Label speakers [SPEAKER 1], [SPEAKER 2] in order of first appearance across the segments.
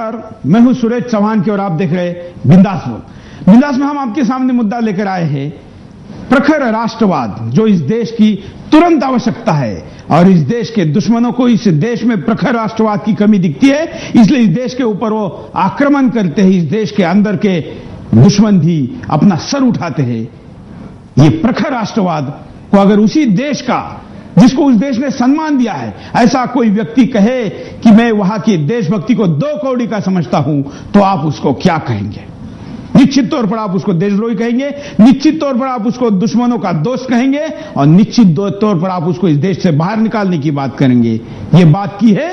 [SPEAKER 1] नमस्कार, मैं हूं सुरेश चौहान की और आप देख रहे बिंदास बोल। बिंदास में हम आपके सामने मुद्दा लेकर आए हैं प्रखर राष्ट्रवाद, जो इस देश की तुरंत आवश्यकता है और इस देश के दुश्मनों को इस देश में प्रखर राष्ट्रवाद की कमी दिखती है, इसलिए इस देश के ऊपर वो आक्रमण करते हैं। इस देश के अंदर के दुश्मन भी अपना सर उठाते हैं। ये प्रखर राष्ट्रवाद को अगर उसी देश का, जिसको उस देश ने सम्मान दिया है, ऐसा कोई व्यक्ति कहे कि मैं वहां की देशभक्ति को 2 कौड़ी का समझता हूं, तो आप उसको क्या कहेंगे? निश्चित तौर पर आप उसको देशद्रोही कहेंगे, निश्चित तौर पर आप उसको दुश्मनों का दोस्त कहेंगे और निश्चित तौर पर आप उसको इस देश से बाहर निकालने की बात करेंगे। ये बात की है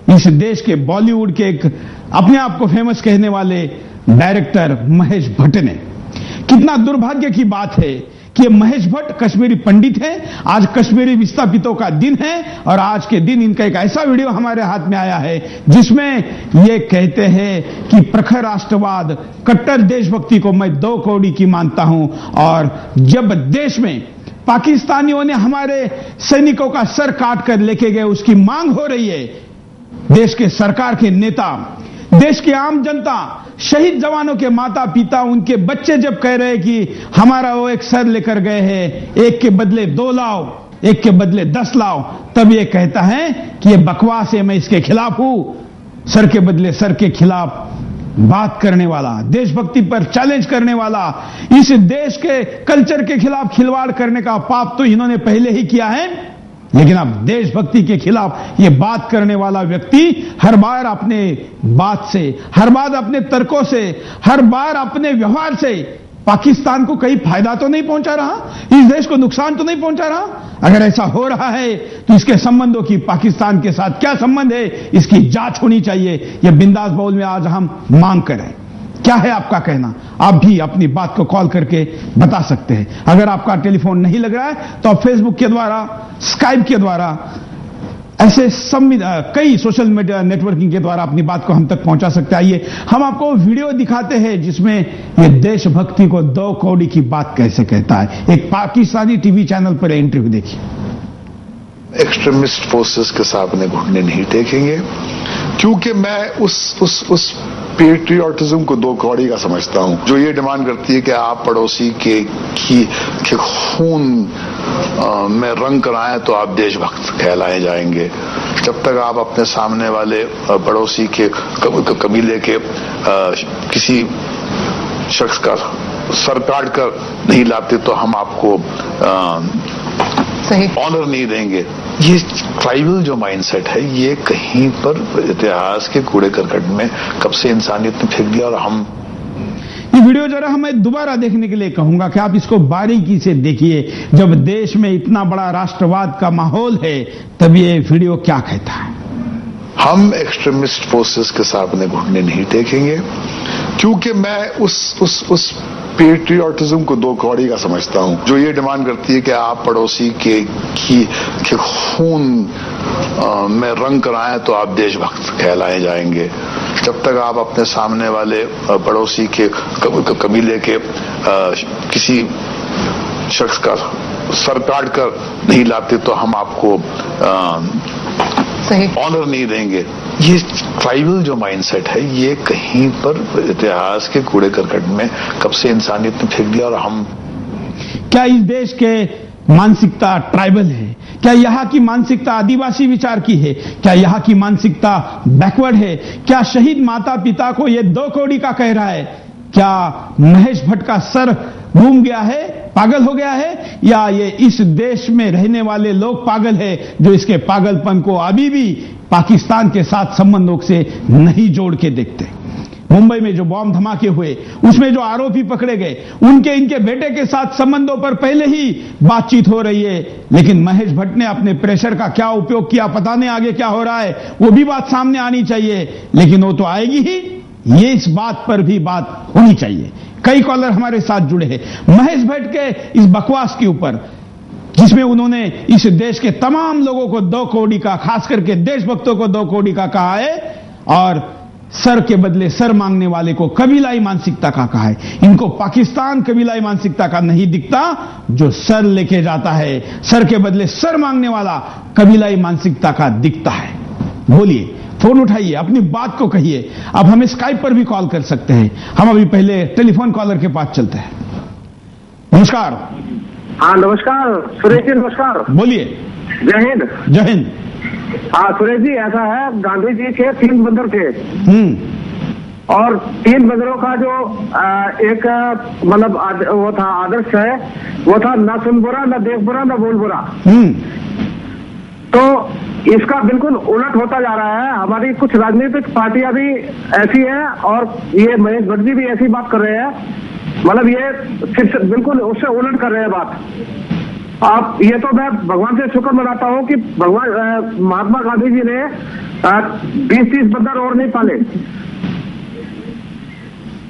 [SPEAKER 1] इस देश के बॉलीवुड के एक अपने आप को फेमस कहने वाले डायरेक्टर महेश भट्ट ने। कितना दुर्भाग्य की बात है कि महेश भट्ट कश्मीरी पंडित हैं। आज कश्मीरी विस्थापितों का दिन है और आज के दिन इनका एक ऐसा वीडियो हमारे हाथ में आया है जिसमें ये कहते हैं कि प्रखर राष्ट्रवाद, कट्टर देशभक्ति को मैं 2 कौड़ी की मानता हूं। और जब देश में पाकिस्तानियों ने हमारे सैनिकों का सर काट कर लेके गए, उसकी मांग हो रही है। देश के सरकार के नेता, देश की आम जनता, शहीद जवानों के माता पिता, उनके बच्चे जब कह रहे हैं कि हमारा वो एक सर लेकर गए हैं, एक के बदले 2 लाओ, एक के बदले 10 लाओ, तब ये कहता है कि ये बकवास है, मैं इसके खिलाफ हूं। सर के बदले सर के खिलाफ बात करने वाला, देशभक्ति पर चैलेंज करने वाला, इस देश के कल्चर के खिलाफ खिलवाड़ करने का पाप तो इन्होंने पहले ही किया है। लेकिन अब देशभक्ति के खिलाफ ये बात करने वाला व्यक्ति हर बार अपने बात से, हर बार अपने तर्कों से, हर बार अपने व्यवहार से पाकिस्तान को कहीं फायदा तो नहीं पहुंचा रहा, इस देश को नुकसान तो नहीं पहुंचा रहा। अगर ऐसा हो रहा है तो इसके संबंधों की पाकिस्तान के साथ क्या संबंध है, इसकी जांच होनी चाहिए। यह बिंदास बाउल में आज हम मांग करें। क्या है आपका कहना? आप भी अपनी बात को कॉल करके बता सकते हैं। अगर आपका टेलीफोन नहीं लग रहा है तो आप फेसबुक के द्वारा, स्काइप के द्वारा, ऐसे कई सोशल मीडिया नेटवर्किंग के द्वारा अपनी बात को हम तक पहुंचा सकते हैं। आइए हम आपको वीडियो दिखाते हैं जिसमें ये देशभक्ति को 2 कौड़ी की बात कैसे कहता है। एक पाकिस्तानी टीवी चैनल पर इंटरव्यू देखिए।
[SPEAKER 2] एक्सट्रीमिस्ट फोर्सेस के सामने घुटने नहीं टेकेंगे, क्योंकि मैं उस पेट्रियोटिज्म को 2 कौड़ी का समझता हूं जो ये डिमांड करती है कि आप पड़ोसी के खून में रंग कराएं तो आप देशभक्त कहलाए जाएंगे। जब तक आप अपने सामने वाले पड़ोसी के कबीले के किसी शख्स का सर काट कर नहीं लाते तो हम आपको ऑनर नहीं देंगे। ये ट्राइबल जो माइंडसेट है, ये कहीं पर इतिहास के कूड़े करकट में कब से इंसानियत ने फेंक दिया। और हम
[SPEAKER 1] ये वीडियो जरा हमें दोबारा देखने के लिए कहूंगा कि आप इसको बारीकी से देखिए। जब देश में इतना बड़ा राष्ट्रवाद का माहौल है तब ये वीडियो क्या कहता है।
[SPEAKER 2] हम एक्सट्रीमिस्ट फोर्सेस के सामने घुटने नहीं टेकेंगे, क्योंकि मैं उस पेट्रियोटिज्म को 2 कौड़ी का समझता हूं जो ये डिमांड करती है कि आप पड़ोसी के खून में रंग कराएं तो आप देशभक्त कहलाए जाएंगे। जब तक आप अपने सामने वाले पड़ोसी के कबीले के किसी शख्स का सर काट कर नहीं लाते तो हम आपको ऑनर नहीं देंगे। ये ट्राइबल जो माइंडसेट है, ये कहीं पर इतिहास के कूड़े करकट में कब से इंसानियत ने फेंक दिया। और हम
[SPEAKER 1] क्या इस देश के मानसिकता ट्राइबल है? क्या यहाँ की मानसिकता आदिवासी विचार की है? क्या यहाँ की मानसिकता बैकवर्ड है? क्या शहीद माता पिता को ये 2 कौड़ी का कह रहा है? क्या महेश भट्ट का सर घूम गया है, पागल हो गया है, या ये इस देश में रहने वाले लोग पागल है जो इसके पागलपन को अभी भी पाकिस्तान के साथ संबंधों से नहीं जोड़ के देखते? मुंबई में जो बॉम्ब धमाके हुए, उसमें जो आरोपी पकड़े गए, इनके बेटे के साथ संबंधों पर पहले ही बातचीत हो रही है। लेकिन महेश भट्ट ने अपने प्रेशर का क्या उपयोग किया, पता नहीं आगे क्या हो रहा है, वो भी बात सामने आनी चाहिए। लेकिन वो तो आएगी ही, ये इस बात पर भी बात होनी चाहिए। कई कॉलर हमारे साथ जुड़े हैं महेश भट्ट के इस बकवास के ऊपर, जिसमें उन्होंने इस देश के तमाम लोगों को 2 कौड़ी का, खास करके देशभक्तों को 2 कौड़ी का कहा है और सर के बदले सर मांगने वाले को कबीलाई मानसिकता का कहा है। इनको पाकिस्तान कबीलाई मानसिकता का नहीं दिखता, जो सर लेके जाता है, सर के बदले सर मांगने वाला कबीलाई मानसिकता का दिखता है। बोलिए फोन उठाइए, अपनी बात को कहिए। अब हम स्काइप पर भी कॉल कर सकते हैं। हम अभी पहले टेलीफोन कॉलर के पास चलते हैं। नमस्कार।
[SPEAKER 3] हाँ नमस्कार सुरेश जी, नमस्कार।
[SPEAKER 1] बोलिए।
[SPEAKER 3] जय हिंद।
[SPEAKER 1] जय हिंद।
[SPEAKER 3] हाँ सुरेश जी, ऐसा है, गांधी जी के 3 बंदर थे और 3 बंदरों का जो एक मतलब वो था आदर्श है, वो था ना सुन बुरा, ना देख बुरा, ना बोल बुरा। तो इसका बिल्कुल उलट होता जा रहा है। हमारी कुछ राजनीतिक पार्टियां भी ऐसी हैं और ये महेश भट्ट जी भी ऐसी बात कर रहे हैं, मतलब ये सिर्फ बिल्कुल उससे उलट कर रहे हैं बात। आप ये तो मैं भगवान से शुक्र मनाता हूँ कि भगवान महात्मा गांधी जी ने 20-30 बंदर और नहीं पाले।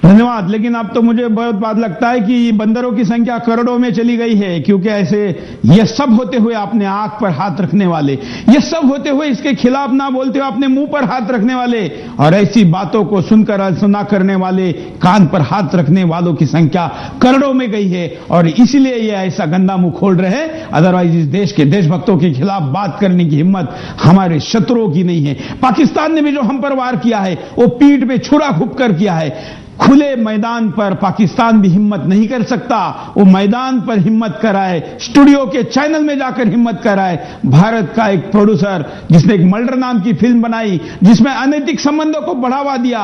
[SPEAKER 1] धन्यवाद। लेकिन अब तो मुझे बहुत बात लगता है कि बंदरों की संख्या करोड़ों में चली गई है, क्योंकि ऐसे ये सब होते हुए अपने आंख पर हाथ रखने वाले, ये सब होते हुए इसके खिलाफ ना बोलते हुए अपने मुंह पर हाथ रखने वाले और ऐसी बातों को सुनकर अनसुना करने वाले, कान पर हाथ रखने वालों की संख्या करोड़ों में गई है। और इसलिए ये ऐसा गंदा मुंह खोल रहे हैं। अदरवाइज इस देश के देशभक्तों के खिलाफ बात करने की हिम्मत हमारे शत्रुओं की नहीं है। पाकिस्तान ने भी जो हम पर वार किया है वो पीठ पे छुरा घुप कर किया है। खुले मैदान पर पाकिस्तान भी हिम्मत नहीं कर सकता। वो मैदान पर हिम्मत कराए, स्टूडियो के चैनल में जाकर हिम्मत कराए। भारत का एक प्रोड्यूसर जिसने एक मर्डर नाम की फिल्म बनाई, जिसमें अनैतिक संबंधों को बढ़ावा दिया,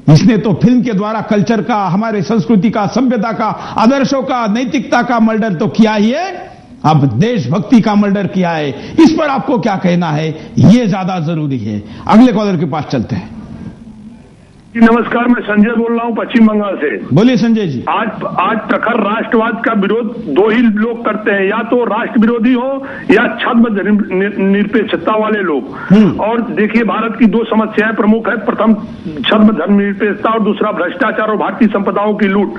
[SPEAKER 1] इसने तो फिल्म के द्वारा कल्चर का, हमारे संस्कृति का, सभ्यता का, आदर्शों का, नैतिकता का मर्डर तो किया ही है, अब देशभक्ति का मर्डर किया है। इस पर आपको क्या कहना है, ये ज्यादा जरूरी है। अगले कॉलर के पास चलते हैं।
[SPEAKER 4] नमस्कार, मैं संजय बोल रहा हूँ पश्चिम बंगाल से।
[SPEAKER 1] बोलिए संजय जी।
[SPEAKER 4] आज प्रखर राष्ट्रवाद का विरोध 2 ही लोग करते हैं, या तो राष्ट्र विरोधी हो या छद्म निरपेक्षता वाले लोग। और देखिए, भारत की 2 समस्याएं प्रमुख है। प्रथम छद्म धर्मनिरपेक्षता और दूसरा भ्रष्टाचार और भारतीय संपदाओं की लूट।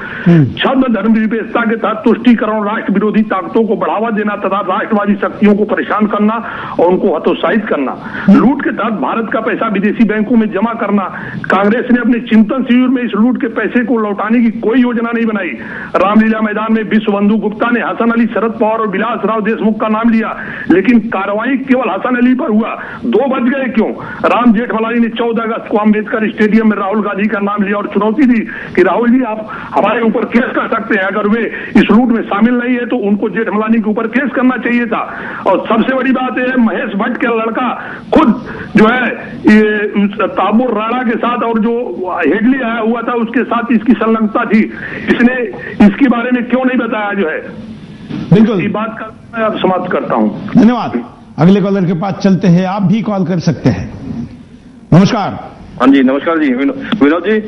[SPEAKER 4] छद्म धर्मनिरपेक्षता के तहत तुष्टीकरण, राष्ट्र विरोधी ताकतों को बढ़ावा देना तथा राष्ट्रवादी शक्तियों को परेशान करना और उनको हतोत्साहित करना। लूट के तहत भारत का पैसा विदेशी बैंकों में जमा करना। कांग्रेस ने अपने चिंतन शिविर में इस लूट के पैसे को लौटाने की कोई योजना नहीं बनाई। रामलीला मैदान में विश्व बंधु गुप्ता ने हसन अली, शरद पवार और विलास राव देशमुख का नाम लिया, लेकिन कार्रवाई केवल हसन अली पर हुआ। 2 बज गए क्यों? राम जेठमलानी ने 14 अगस्त को अम्बेडकर स्टेडियम में राहुल गांधी का नाम लिया और चुनौती दी कि राहुल जी, आप हमारे ऊपर केस कर सकते हैं। अगर वे इस लूट में शामिल नहीं है तो उनको जेठमलानी के ऊपर केस करना चाहिए था। और सबसे बड़ी बात यह है, महेश भट्ट का लड़का खुद जो है ये ताबुर राणा के साथ और जो हेडली आया हुआ था उसके साथ इसकी संलग्नता थी। इसने इसके बारे में क्यों नहीं बताया जो है?
[SPEAKER 1] बिल्कुल,
[SPEAKER 4] ये बात कर मैं अब समाप्त करता हूं।
[SPEAKER 1] धन्यवाद। अगले कॉलर के पास चलते हैं। आप भी कॉल कर सकते हैं। नमस्कार।
[SPEAKER 5] हाँ जी, नमस्कार जी। विनोद जी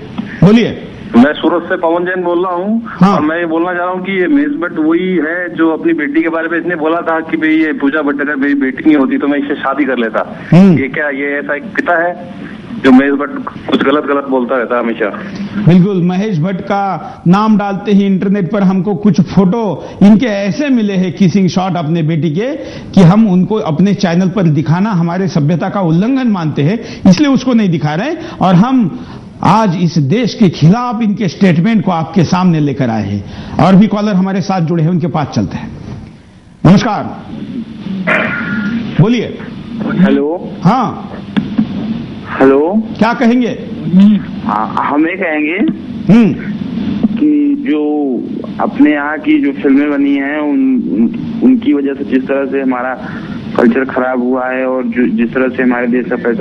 [SPEAKER 1] बोलिए।
[SPEAKER 5] मैं सूरत से पवन जैन बोल रहा हूँ।
[SPEAKER 1] हाँ।
[SPEAKER 5] और मैं ये बोलना चाह रहा हूँ कि ये महेश भट्ट वही है जो अपनी बेटी के बारे में इसने बोला था कि भाई ये पूजा भट्ट अगर मेरी बेटी नहीं होती तो मैं इससे शादी कर लेता। ये क्या ये ऐसा एक पिता है जो महेश भट्ट कुछ गलत बोलता रहता है हमेशा?
[SPEAKER 1] बिल्कुल, महेश भट्ट का नाम डालते ही इंटरनेट पर हमको कुछ फोटो इनके ऐसे मिले हैं, किसिंग शॉट अपने बेटी के, कि हम उनको अपने चैनल पर दिखाना हमारे सभ्यता का उल्लंघन मानते हैं, इसलिए उसको नहीं दिखा रहे। और हम आज इस देश के खिलाफ इनके स्टेटमेंट को आपके सामने लेकर आए हैं। और भी कॉलर हमारे साथ जुड़े हैं, उनके पास चलते हैं। नमस्कार, बोलिए।
[SPEAKER 6] हेलो।
[SPEAKER 1] हाँ,
[SPEAKER 6] हेलो।
[SPEAKER 1] क्या कहेंगे?
[SPEAKER 6] हम ये कहेंगे कि जो अपने यहाँ की जो फिल्में बनी हैं उनकी वजह से जिस तरह से हमारा कल्चर खराब हुआ है और जिस तरह से हमारे देश का पैसा